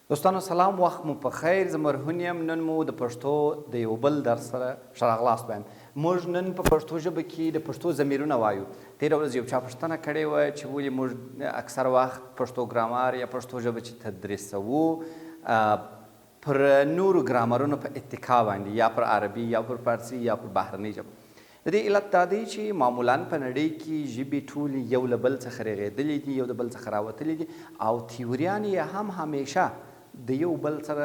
دوستانو سلام، وخت مو په خیر. زه مرهون یم. نن مو د پښتو د یو بل درس سره ښه راغلاست وایم. موږ نن په پښتو ژبه کې د پښتو ضمیرونه وایو. تېره ورځ یو چا پوښتنه کړې وه چې ولې موږ اکثر وخت پښتو ګرامر یا پښتو ژبه چې تدریسوو پر نورو ګرامرونو په اتکا باندې، یا پر عربي یا پر فارسي یا پر بهرنۍ ژبه. د دې علت دا دی چې معمولا په نړۍ کې ژبې ټولې یو له بل څخه رغېدلې دي، یو د بل څخه راوتلې دي، او تیوریان یې هم همیشه د یو بل سره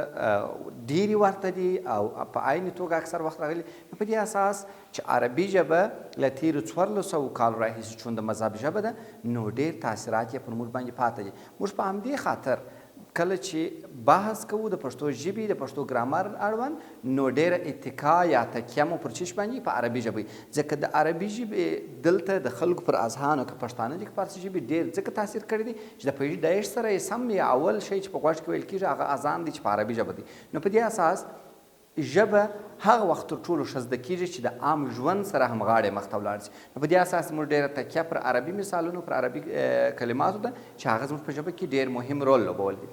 ډېرې ورته دي او په عین توګه اکثر وخت راغلي. په دې اساس چې عربي ژبه له تېرو 1400 کالو راهیسې چون د مذهب ژبه ده، نو ډېر تاثیرات یې پر موږ باندې پاته دي. موږ په همدې خاطر کله چې بحث کوو د پښتو ژبې د پښتو ګرامر اړوند، نو ډېره اتکا یا تکیه مو پر چیش باندې په عربي ژبه، ځکه د عربي ژبې دلته د خلکو پر اذهانو که پښتانه دي که فارسي ژبې ډېر ځکه تاثیر کړی دی چې د پیدایښت سره یې سم یا اول شی چې په غوږ کې ویل کېږي هغه اذان دی چې په عربي ژبه دی. نو په دې اساس ژبه هغه وخت تر ټولو ښه زده کېږي چې د عام ژوند سره همغاړې مخ ته ولاړ شي. نو په دې اساس موږ ډېره تکیه پر عربي مثالونو، پر عربي کلماتو ده چې هغه زموږ په ژبه کې ډېر مهم رول لوبول دي.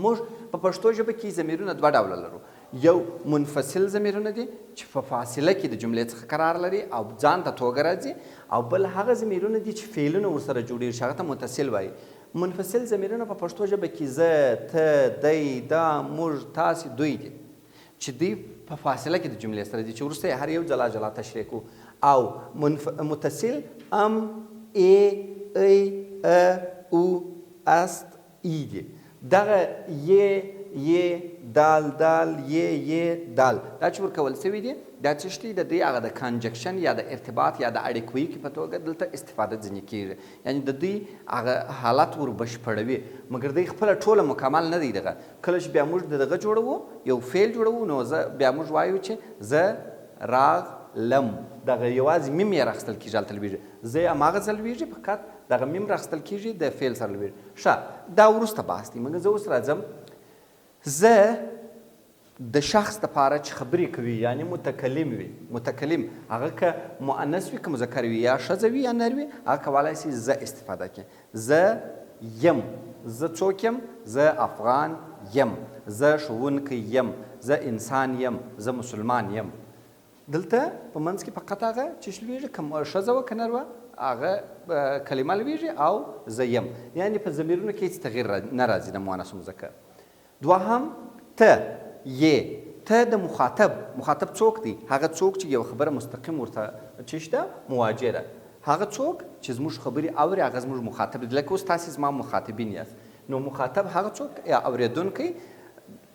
موږ په پښتو ژبه کې ضمیرونه دوه ډوله لرو. یو منفصل ضمیرونه دي چې په فاصله کې د جملې څخه قرار لري او ځان ته توګه راځي، او بل هغه ضمیرونه دي چې فعلونه ورسره جوړېږي، هغه ته متصل وایي. منفصل ضمیرونه په پښتو ژبه کې زه، ته، دی، دا، موږ، تاسې، دوی دي چې دوی په فاصله کې د جملې سره دي چې وروسته یې هر یو جلا جلا تشریح کوو. او متصل ام، ای، او، است، ای دي. دغه یې، دال، یې، دال دا چې ورکول سوي دي، دا څه دي؟ د دوی هغه د کنجکشن یا د ارتباط یا د اړیکوي کې په توګه دلته استفاده ځینې کېږي، یعنی د دوی هغه حالت ور بشپړوي، مګر دوی خپله ټوله مکمل نه دی. دغه کله چې بیا موږ د دغه جوړوو، یو فعل جوړوو، نو بیا موږ وایو چې زه راغلم، دغه یوازې میم یې راخیستل کېږي، هلته لویږي. زه هماغه ځل لویږي، فقط دغه میم راخیستل کېږي، د فعل سره لویږي. ښه، دا وروسته بحث دی. مګر زه اوس راځم. زه د شخص دپاره چې خبرې کوي، یعنی متکلم وي، متکلم هغه که مؤنث وي که مذکر وي، یا ښځه وي یا نر وي، هغه کولی شي زه استفاده کړي. زه یم، زه څوک یم؟ زه افغان یم، زه ښوونکی یم، زه انسان یم، زه مسلمان یم. دلته په منځ کې فقط هغه چې لویږي، که ښځه وه که نر وه، هغه کلمه لویږي او زه یم، یعنی په ضمیرونو کې هېڅ تغییر نه راځي د مؤنث و مذکر. دوهم ته، یې. ته د مخاطب څوک دی؟ هغه څوک چې یو خبره مستقیم ورته چې شته مواجه ده. هغه څوک چې زموږ خبرې اوري، هغه زموږ مخاطب دی. لکه اوس تاسې زما مخاطبین یاست، نو مخاطب هغه څوک یا اورېدونکی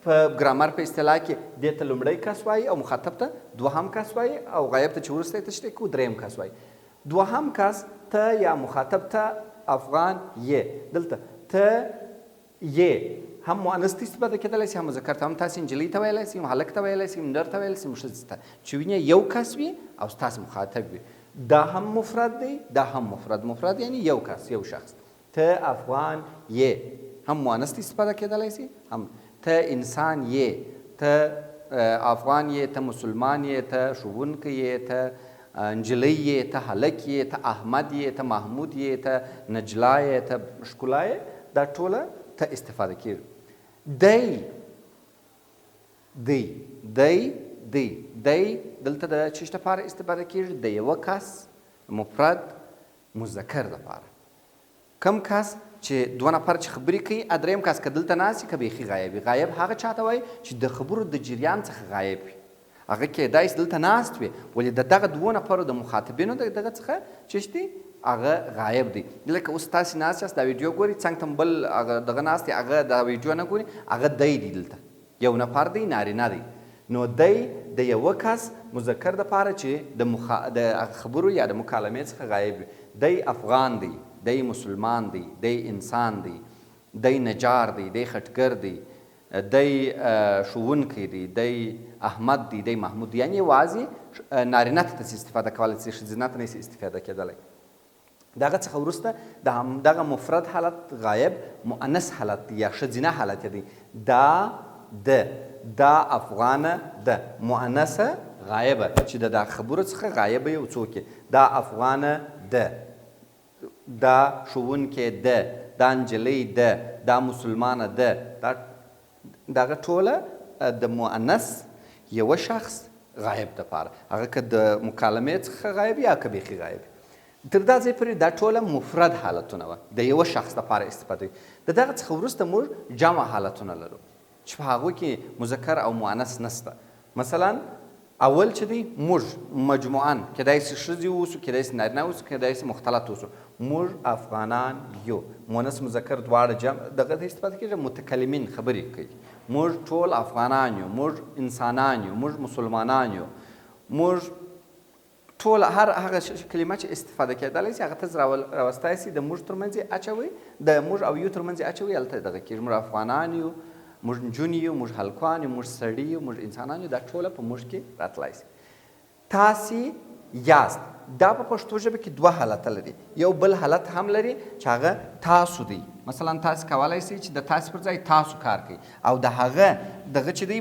په ګرامر په اصطلاح کې دې ته لومړی کس وایي، او مخاطب ته دوهم کس وایي، او غایب ته چې وروسته یې تشریح کوو دریم کس وایي. دوهم کس ته یا مخاطب ته افغان یې. دلته ته یې هم مؤنث ته استفاده کېدلی شي، هم مذکر ته، هم تاسې نجلۍ ته ویلی شي، هم هلک ته ویلی شي، هم نر ته ویلی شي، هم ښځې ته، چې وینې یو کس وي او ستاسې مخاطب وي. دا هم مفرد دی، دا هم مفرد یعنی یو کس، یو شخص. ته افغان یې هم مؤنث ته استفاده کېدلی شي، هم ته انسان یې، ته افغان یې، ته مسلمان یې، ته ښوونکی یې، ته نجلۍ یې، ته هلک یې، ته احمد یې، ته محمود یې، ته نجلا یې، ته ښکلا یې. دا ټوله ته استفاده کېږي. دی دلته د چیش دپاره استفاده کېږي؟ د یوه کس مفرد مذکر دپاره. کم کس چې دوه نفر چې خبرې کوي، دریم کس که دلته ناست وي که بیخي غایب وي. غایب هغه چا ته وایي چې د خبرو د جریان څخه غایب وي. هغه کېدای شي دلته ناست وي، ولې د دغه دوو نفرو د مخاطبینو د دغه څخه چې دی هغه غایب دی. لکه اوس تاسې ناست یاست، دا ویډیو ګورئ، څنګ ته بل هغه دغه ناست دی، هغه دا ویډیو نه ګوري، هغه دی دی. دلته یو نفر دی، نارینه دی. نو دی د یوه کس مذکر دپاره چې د خبرو یا د مکالمې څخه غایب وي. دی افغان دی، دی مسلمان دی، دی انسان دی، دی نجار دی، دی خټګر دی، دی ښوونکی دی، دی احمد دی، دی محمود دی. یعنې یوازې نارینه ته تاسې استفاده کولی شئ، ښځینه ته نشئ استفاده کېدلی. دغه څخه وروسته د همدغه مفرد حالت غایب مؤنث حالت یا ښځینه حالت دی. دا افغانه ده، مؤنثه غایبه چې د خبرو څخه غایبه یو څوک. دا افغانه ده، دا ښوونکی ده، دا نجلۍ ده، دا مسلمانه ده، دا دغه ټوله د مؤنث یوه شخص غایب دپاره هغه که د مکالمې څخه غایب یا که بیخي غایب تر دا ځای پورې دا ټوله مفرد حالتونه وه د یوه شخص دپاره استفاده وي د دغه څخه وروسته موږ جمع حالتونه لرو چې په هغوی کې مذکر او مؤنث نسته مثلا اول چې دی موږ مجموعاً کیدای سي ښځې اوسو کیدای سي نارینه اوسو کیدای سي مختلط اوسو موږ افغانان یو مؤنث مذکر دواړه جمع دغه ته استفاده کېږي متکلمین خبرې کوي موږ ټول افغانان یو موږ انسانان یو موږ مسلمانان یو موږ ټول هر هغه کلمه چې استفاده کېدلی سي هغه ته راوستی سي د موږ ترمنځ یې اچوئ د موږ او یو ترمنځ یې اچوئ هلته دغه کېږي موږ افغانان یو موږ نجونې یو موږ هلکان یو موږ سړي یو موږ انسانان یو دا ټوله په موږ کې راتلی سي تاسې یاست دا په پښتو ژبه کې دوه حالته لري یو بل حالت هم لري چې هغه تاسو دی مثلا تاسو کولی سئ چې د تاسو پر ځای تاسو کار کوي او د هغه دغه چې دی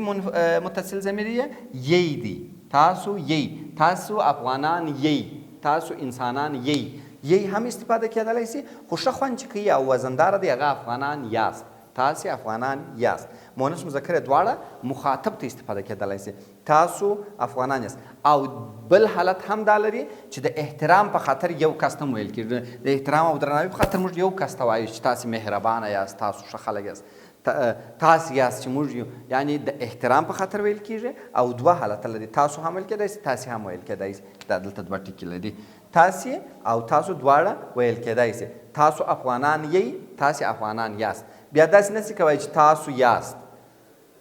متصل ضمیر یې یی دی تاسو یی تاسو افغانان یی تاسو انسانان یی یی هم استفاده کېدلی سي خو ښه خوند چې کوي او وزنداره دی هغه افغانان یاست تاسې افغانان یاست مؤنث مذکر دواړه مخاطب ته استفاده کېدلی سي تاسو افغانان یاست او بل حالت هم دا لري چې د احترام په خاطر یو کس ته ویل کېږي د احترام او درناوي په خاطر موږ یو کس ته وایو چې تاسې مهربانه یاست تاسو ښه خلک یاست تاسې یاست چې موږ یو یعنی د احترام په خاطر ویل کېږي او دوه حالته لري تاسو هم ویل کېدی سي تاسې هم ویل کېدی سي دا دلته دوه ټکي لري تاسې او تاسو دواړه ویل کېدی سي تاسو افغانان یی تاسې افغانان یاست بیا داسې نسي کوئ چې تاسو یاست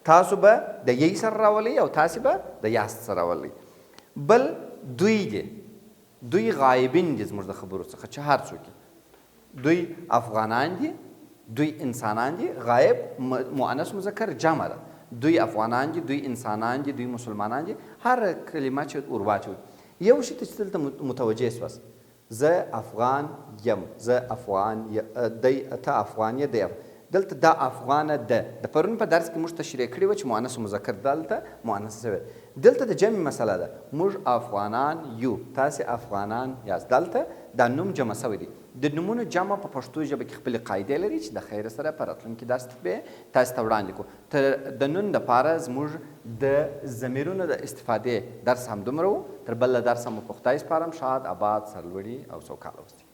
تاسو به د یی سره راولئ او تاسې به د یاست سره راولئ بل دوی دي دوی غایبین دي زموږ د خبرو څخه چې هر څوک دوی افغانان دي دوی انسانان دي غایب مؤنث مذکر جمع ده دوی افغانان دي دوی انسانان دي دوی مسلمانان دي هر کلمه چې ور واچوئ یو شي ته چې دلته متوجه سواست زه افغان یم زه افغان ته افغان یې دی دلته دا افغانه ده د پرون په درس کې موږ تشریح کړې وه چې مؤنث مذکر دلته مؤنث شوی دلته د جمع مسله ده موږ افغانان یو تاسې افغانان یاست دلته دا نوم جمع شوی دی د نومونو جمع په پښتو ژبه کې خپلې قاعدې لري چې د خیر سره په راتلونکي درس کې تاسو ته وړاندې کړو د نن دپاره زموږ د ضمیرونو د استفادې درس همدومره و تر بله درسه مو په خدای سپارم شاد آباد سرلوړي او سوکاله اوسئ